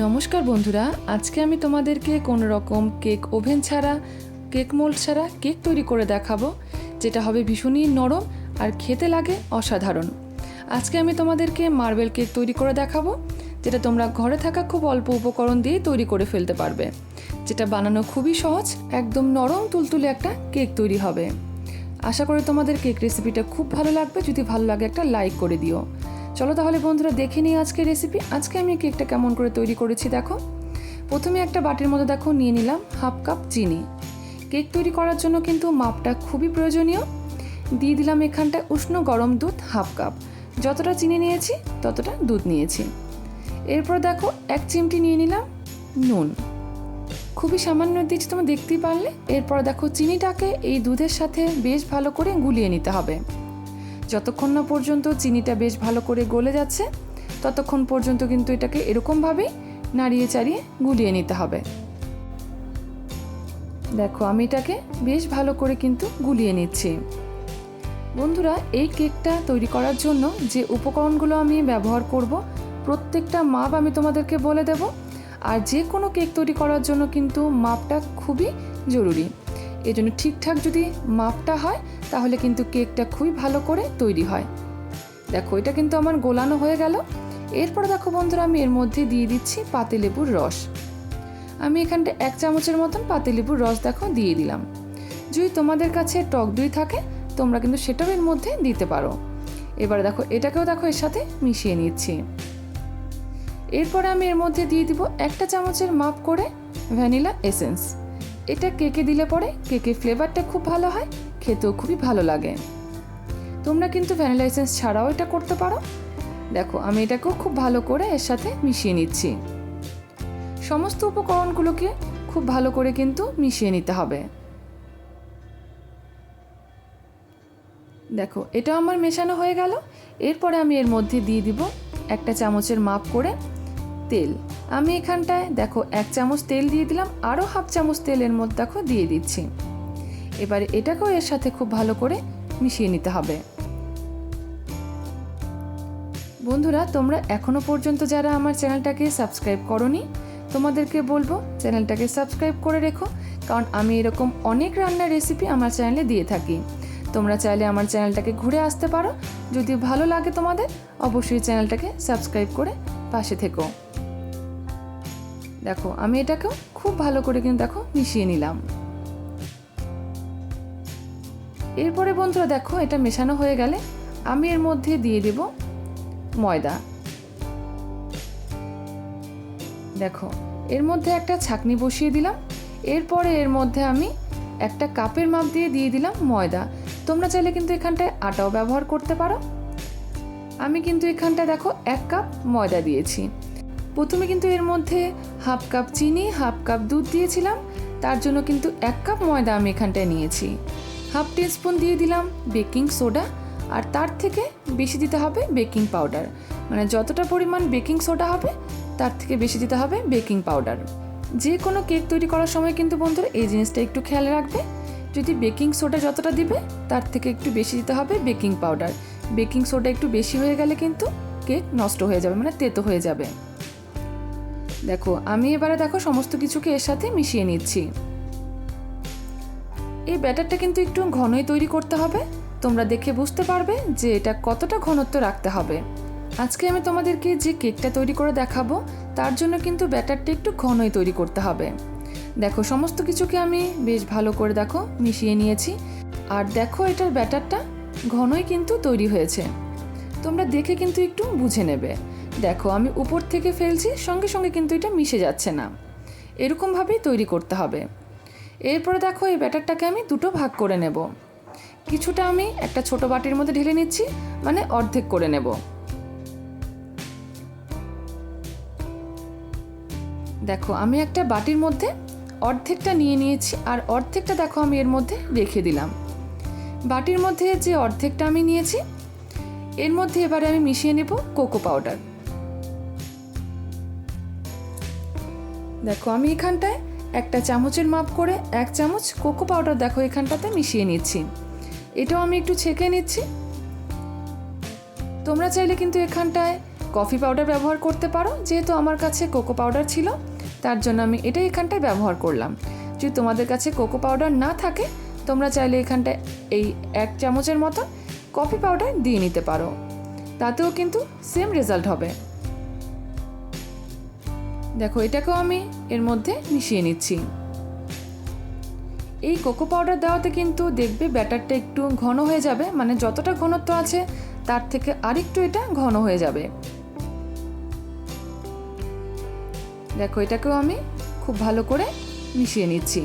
নমস্কার বন্ধুরা, আজকে আমি তোমাদেরকে কোনো রকম কেক ওভেন ছাড়া, কেক মোল্ড ছাড়া কেক তৈরি করে দেখাবো, যেটা হবে ভীষণই নরম আর খেতে লাগে অসাধারণ। আজকে আমি তোমাদেরকে মার্বেল কেক তৈরি করে দেখাবো, যেটা তোমরা ঘরে থাকা খুব অল্প উপকরণ দিয়ে তৈরি করে ফেলতে পারবে, যেটা বানানো খুবই সহজ, একদম নরম তুলতুলে একটা কেক তৈরি হবে। আশা করি তোমাদের কেক রেসিপিটা খুব ভালো লাগবে। যদি ভালো লাগে একটা লাইক করে দিও। চলো তাহলে বন্ধুরা দেখে নিই আজকের রেসিপি। আজকে আমি কেকটা কেমন করে তৈরি করেছি দেখো। প্রথমে একটা বাটির মধ্যে দেখো নিয়ে নিলাম হাফ কাপ চিনি। কেক তৈরি করার জন্য কিন্তু মাপটা খুবই প্রয়োজনীয়। দিয়ে দিলাম এখানটায় উষ্ণ গরম দুধ হাফ কাপ। যতটা চিনি নিয়েছি ততটা দুধ নিয়েছি। এরপর দেখো এক চিমটি নিয়ে নিলাম নুন, খুবই সামান্য দিচ্ছি, তোমরা দেখতেই পারলে। এরপর দেখো চিনিটাকে এই দুধের সাথে বেশ ভালো করে গুলিয়ে নিতে হবে। যতক্ষণ না পর্যন্ত চিনিটা বেশ ভালো করে গলে যাচ্ছে ততক্ষণ পর্যন্ত কিন্তু এটাকে এরকমভাবেই নাড়িয়ে চাড়িয়ে গুলিয়ে নিতে হবে। দেখো আমি এটাকে বেশ ভালো করে কিন্তু গুলিয়ে নিচ্ছি। বন্ধুরা, এই কেকটা তৈরি করার জন্য যে উপকরণগুলো আমি ব্যবহার করব প্রত্যেকটা মাপ আমি তোমাদেরকে বলে দেব। আর যে কোনো কেক তৈরি করার জন্য কিন্তু মাপটা খুবই জরুরি। এই জন্য ঠিকঠাক যদি মাপটা হয় তাহলে কিন্তু কেকটা খুবই ভালো করে তৈরি হয়। দেখো এটা কিন্তু আমার গোলানো হয়ে গেল। এরপর দেখো বন্ধুরা, আমি এর মধ্যে দিয়ে দিচ্ছি পাতিলেবুর রস। আমি এখানটা 1 চামচের মতন পাতিলেবুর রস দেখো দিয়ে দিলাম। যদি তোমাদের কাছে টক দই থাকে তোমরা কিন্তু সেটাও এর মধ্যে দিতে পারো। এবার দেখো এটাকেও দেখো এর সাথে মিশিয়ে নিচ্ছি। এরপরে আমি এর মধ্যে দিয়ে দিব 1 চামচের মাপ করে ভ্যানিলা এসেন্স। এটা কেকে দিলে পরে কেকের ফ্লেভারটা খুব ভালো হয়, খেতেও খুবই ভালো লাগে। তোমরা কিন্তু ভ্যানিলা এসেন্স ছাড়াও এটা করতে পারো। দেখো আমি এটাকেও খুব ভালো করে এর সাথে মিশিয়ে নিচ্ছি। সমস্ত উপকরণগুলোকে খুব ভালো করে কিন্তু মিশিয়ে নিতে হবে। দেখো এটা আমার মেশানো হয়ে গেল। এরপরে আমি এর মধ্যে দিয়ে দিব 1 চামচের মাপ করে তেল। আমি এখানটায় দেখো 1 চামচ তেল দিয়ে দিলাম, আরও হাফ চামচ তেল এর মধ্যে দেখো দিয়ে দিচ্ছি। এবারে এটাকেও এর সাথে খুব ভালো করে মিশিয়ে নিতে হবে। বন্ধুরা, তোমরা এখনো পর্যন্ত যারা আমার চ্যানেলটাকে সাবস্ক্রাইব করোনি তোমাদেরকে বলবো চ্যানেলটাকে সাবস্ক্রাইব করে রেখো, কারণ আমি এরকম অনেক রান্নার রেসিপি আমার চ্যানেলে দিয়ে থাকি। তোমরা চাইলে আমার চ্যানেলটাকে ঘুরে আসতে পারো। যদি ভালো লাগে তোমাদের অবশ্যই চ্যানেলটাকে সাবস্ক্রাইব করে পাশে থেকো। দেখো আমি এটাকেও খুব ভালো করে কিন্তু দেখো মিশিয়ে নিলাম। এরপরে বন্ধুরা দেখো এটা মেশানো হয়ে গেলে আমি এর মধ্যে দিয়ে দেব ময়দা। দেখো এর মধ্যে একটা ছাঁকনি বসিয়ে দিলাম। এরপরে এর মধ্যে আমি 1 কাপের মাপ দিয়ে দিলাম ময়দা। তোমরা চাইলে কিন্তু এখানটায় আটাও ব্যবহার করতে পারো। আমি কিন্তু এখানটায় দেখো 1 কাপ ময়দা দিয়েছি। প্রথমে কিন্তু এর মধ্যে হাফ কাপ চিনি, হাফ কাপ দুধ দিয়েছিলাম, তার জন্য কিন্তু 1 কাপ ময়দা আমি এখানটায় নিয়েছি। হাফ টিস্পুন দিয়ে দিলাম বেকিং সোডা, আর তার থেকে বেশি দিতে হবে বেকিং পাউডার। মানে যতটা পরিমাণ বেকিং সোডা হবে তার থেকে বেশি দিতে হবে বেকিং পাউডার। যে কোনো কেক তৈরি করার সময় কিন্তু বন্ধুরা এই জিনিসটা একটু খেয়াল রাখবে। যদি বেকিং সোডা যতটা দিবে তার থেকে একটু বেশি দিতে হবে বেকিং পাউডার। বেকিং সোডা একটু বেশি হয়ে গেলে কিন্তু কেক নষ্ট হয়ে যাবে, মানে তেতো হয়ে যাবে। দেখো আমি এবারে দেখো সমস্ত কিছুকে এর সাথে মিশিয়ে নিচ্ছি। এই ব্যাটারটা কিন্তু একটু ঘনই তৈরি করতে হবে। তোমরা দেখে বুঝতে পারবে যে এটা কতটা ঘনত্ব রাখতে হবে। আজকে আমি তোমাদেরকে যে কেকটা তৈরি করে দেখাবো তার জন্য কিন্তু ব্যাটারটা একটু ঘনই তৈরি করতে হবে। দেখো সমস্ত কিছুকে আমি বেশ ভালো করে দেখো মিশিয়ে নিয়েছি। আর দেখো এটার ব্যাটারটা ঘনই কিন্তু তৈরি হয়েছে। তোমরা দেখে কিন্তু একটু বুঝে নেবে। দেখো আমি উপর থেকে ফেলছি, সঙ্গে সঙ্গে কিন্তু এটা মিশে যাচ্ছে না। এরকমভাবেই তৈরি করতে হবে। এরপরে দেখো এই ব্যাটারটাকে আমি দুটো ভাগ করে নেব। কিছুটা আমি একটা ছোট বাটির মধ্যে ঢেলে নিচ্ছি, মানে অর্ধেক করে নেব। দেখো আমি একটা বাটির মধ্যে অর্ধেকটা নিয়ে নিয়েছি, আর অর্ধেকটা দেখো আমি এর মধ্যে রেখে দিলাম। বাটির মধ্যে যে অর্ধেকটা আমি নিয়েছি এর মধ্যে এবারে আমি মিশিয়ে নেব কোকো পাউডার। দেখো আমি এখানটায় 1 চামচের মাপ করে 1 চামচ কোকো পাউডার দেখো এখানটাতে মিশিয়ে নিচ্ছি। এটাও আমি একটু ছেঁকে নিচ্ছি। তোমরা চাইলে কিন্তু এখানটায় কফি পাউডার ব্যবহার করতে পারো, যেহেতু আমার কাছে কোকো পাউডার ছিল তার জন্য আমি এটাই এখানটায় ব্যবহার করলাম। যদি তোমাদের কাছে কোকো পাউডার না থাকে তোমরা চাইলে এখানটায় এই 1 চামচের মতো কফি পাউডার দিয়ে নিতে পারো, তাতেও কিন্তু সেম রেজাল্ট হবে। দেখো এটাকেও আমি এর মধ্যে মিশিয়ে নিচ্ছি। এই কোকো পাউডার দেওয়াতে কিন্তু দেখবে ব্যাটারটা একটু ঘন হয়ে যাবে, মানে যতটা ঘনত্ব আছে তার থেকে আরেকটু এটা ঘন হয়ে যাবে। দেখো এটাকেও আমি খুব ভালো করে মিশিয়ে নিচ্ছি।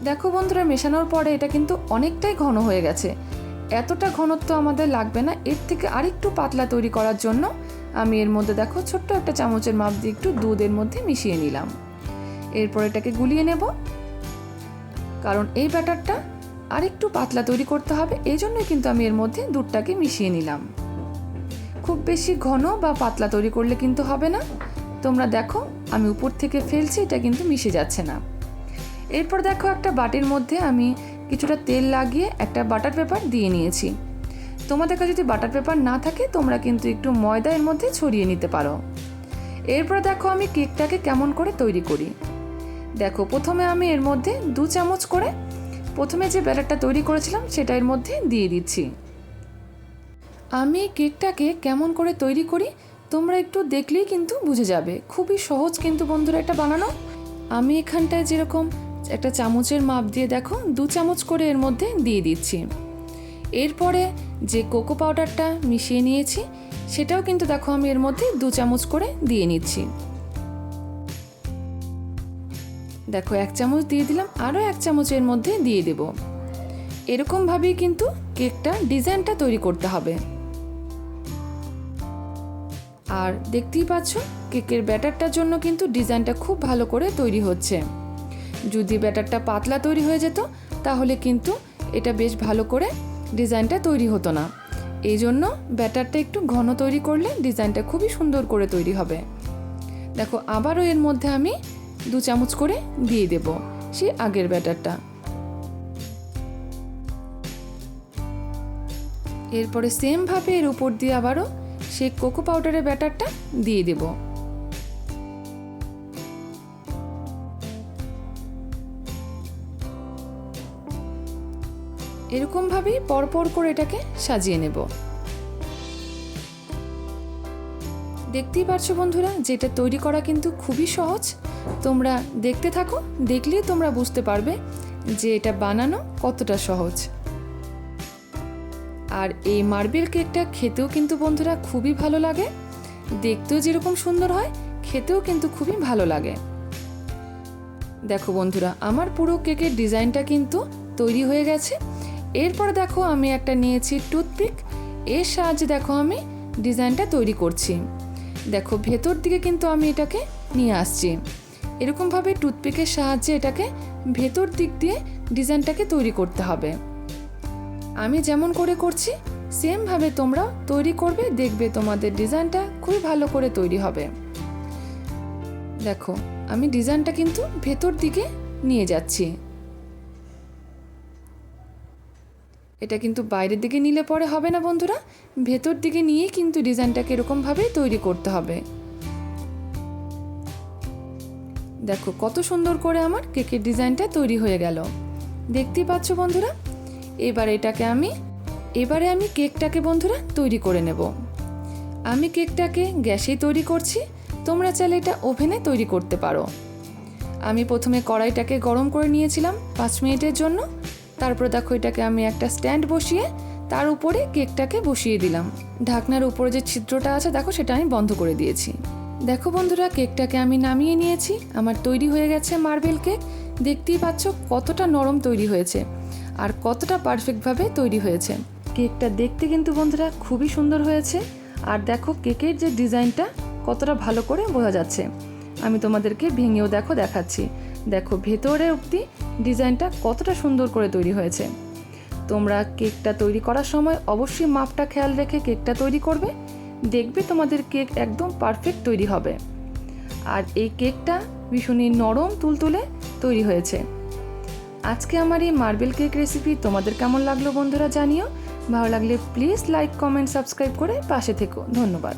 দেখো বন্ধুরা, মেশানোর পরে এটা কিন্তু অনেকটাই ঘন হয়ে গেছে। এতটা ঘনত্ব আমাদের লাগবে না, এর থেকে আরেকটু পাতলা তৈরি করার জন্য আমি এর মধ্যে দেখো ছোট্ট একটা চামচের মাপ দিয়ে একটু দুধের মধ্যে মিশিয়ে নিলাম। এরপর এটাকে গুলিয়ে নেব, কারণ এই ব্যাটারটা আরেকটু পাতলা তৈরি করতে হবে, এই জন্যই কিন্তু আমি এর মধ্যে দুধটাকে মিশিয়ে নিলাম। খুব বেশি ঘন বা পাতলা তৈরি করলে কিন্তু হবে না। তোমরা দেখো আমি উপর থেকে ফেলছি, এটা কিন্তু মিশে যাচ্ছে না। এরপর দেখো একটা বাটির মধ্যে আমি কিছুটা তেল লাগিয়ে একটা বাটার পেপার দিয়ে নিয়েছি। তোমাদের কাছে যদি বাটার পেপার না থাকে তোমরা কিন্তু একটু ময়দা এর মধ্যে ছড়িয়ে নিতে পারো। এরপর দেখো আমি কেকটাকে কেমন করে তৈরি করি। দেখো প্রথমে আমি এর মধ্যে 2 চামচ করে প্রথমে যে ব্যাটারটা তৈরি করেছিলাম সেটা এর মধ্যে দিয়ে দিচ্ছি। আমি কেকটাকে কেমন করে তৈরি করি তোমরা একটু দেখলেই কিন্তু বুঝে যাবে। খুবই সহজ কিন্তু বন্ধুরা এটা বানানো। আমি এখানটায় যেরকম একটা চামচের মাপ দিয়ে দেখো 2 চামচ করে এর মধ্যে দিয়ে দিচ্ছি। এরপরে যে কোকো পাউডারটা মিশিয়ে নিয়েছি সেটাও কিন্তু দেখো আমি এর মধ্যে 2 চামচ করে দিয়ে নিচ্ছি। দেখো 1 চামচ দিয়ে দিলাম, আরও 1 চামচ এর মধ্যে দিয়ে দেব। এরকমভাবেই কিন্তু কেকটা ডিজাইনটা তৈরি করতে হবে। আর দেখতেই পাচ্ছ কেকের ব্যাটারটার জন্য কিন্তু ডিজাইনটা খুব ভালো করে তৈরি হচ্ছে। যদি ব্যাটারটা পাতলা তৈরি হয়ে যেত তাহলে কিন্তু এটা বেশ ভালো করে ডিজাইনটা তৈরি হতো না। এই জন্য ব্যাটারটা একটু ঘন তৈরি করলে ডিজাইনটা খুবই সুন্দর করে তৈরি হবে। দেখো আবারও এর মধ্যে আমি 2 চামচ করে দিয়ে দেব সেই আগের ব্যাটারটা। এরপরে সেমভাবে এর উপর দিয়ে আবারও সেই কোকো পাউডারের ব্যাটারটা দিয়ে দেব। এরকমভাবেই পরপর করে এটাকে সাজিয়ে নেব। দেখতেই পারছো বন্ধুরা যেটা তৈরি করা কিন্তু খুবই সহজ। তোমরা দেখতে থাকো, দেখলেই তোমরা বুঝতে পারবে যে এটা বানানো কতটা সহজ। আর এই মার্বেল কেকটা খেতেও কিন্তু বন্ধুরা খুবই ভালো লাগে। দেখতেও যেরকম সুন্দর হয় খেতেও কিন্তু খুবই ভালো লাগে। দেখো বন্ধুরা আমার পুরো কেকের ডিজাইনটা কিন্তু তৈরি হয়ে গেছে। এরপর দেখো আমি একটা নিয়েছি টুথপিক, এর সাহায্যে দেখো আমি ডিজাইনটা তৈরি করছি। দেখো ভেতর দিকে কিন্তু আমি এটাকে নিয়ে আসছি। এরকমভাবে টুথপিকের সাহায্যে এটাকে ভেতর দিক দিয়ে ডিজাইনটাকে তৈরি করতে হবে। আমি যেমন করে করছি সেমভাবে তোমরা তৈরি করবে, দেখবে তোমাদের ডিজাইনটা খুবই ভালো করে তৈরি হবে। দেখো আমি ডিজাইনটা কিন্তু ভেতর দিকে নিয়ে যাচ্ছি। এটা কিন্তু বাইরের দিকে নিলে পরে হবে না বন্ধুরা, ভেতর দিকে নিয়ে কিন্তু ডিজাইনটাকে এরকমভাবে তৈরি করতে হবে। দেখো কত সুন্দর করে আমার কেকের ডিজাইনটা তৈরি হয়ে গেল। দেখতেই পাচ্ছ বন্ধুরা। এবারে আমি কেকটাকে বন্ধুরা তৈরি করে নেব। আমি কেকটাকে গ্যাসেই তৈরি করছি, তোমরা চাইলে এটা ওভেনে তৈরি করতে পারো। আমি প্রথমে কড়াইটাকে গরম করে নিয়েছিলাম 5 মিনিটের জন্য। তারপর দেখো এটাকে আমি একটা স্ট্যান্ড বসিয়ে তার উপরে কেকটাকে বসিয়ে দিলাম। ঢাকনার উপরে যে ছিদ্রটা আছে দেখো সেটা আমি বন্ধ করে দিয়েছি। দেখো বন্ধুরা কেকটাকে আমি নামিয়ে নিয়েছি। আমার তৈরি হয়ে গেছে মার্বেল কেক। দেখতেই পাচ্ছ কতটা নরম তৈরি হয়েছে আর কতটা পারফেক্টভাবে তৈরি হয়েছে। কেকটা দেখতে কিন্তু বন্ধুরা খুবই সুন্দর হয়েছে। আর দেখো কেকের যে ডিজাইনটা কতটা ভালো করে বোঝা যাচ্ছে। আমি তোমাদেরকে ভেঙেও দেখাচ্ছি। দেখো ভেতরে অবধি ডিজাইনটা কতটা সুন্দর করে তৈরি হয়েছে। তোমরা কেকটা তৈরি করার সময় অবশ্যই মাপটা খেয়াল রেখে কেকটা তৈরি করবে, দেখবে তোমাদের কেক একদম পারফেক্ট তৈরি হবে। আর এই কেকটা ভীষণই নরম তুলতুলে তৈরি হয়েছে। আজকে আমার এই মার্বেল কেক রেসিপি তোমাদের কেমন লাগলো বন্ধুরা জানিও। ভালো লাগলে প্লিজ লাইক কমেন্ট সাবস্ক্রাইব করে পাশে থেকো। ধন্যবাদ।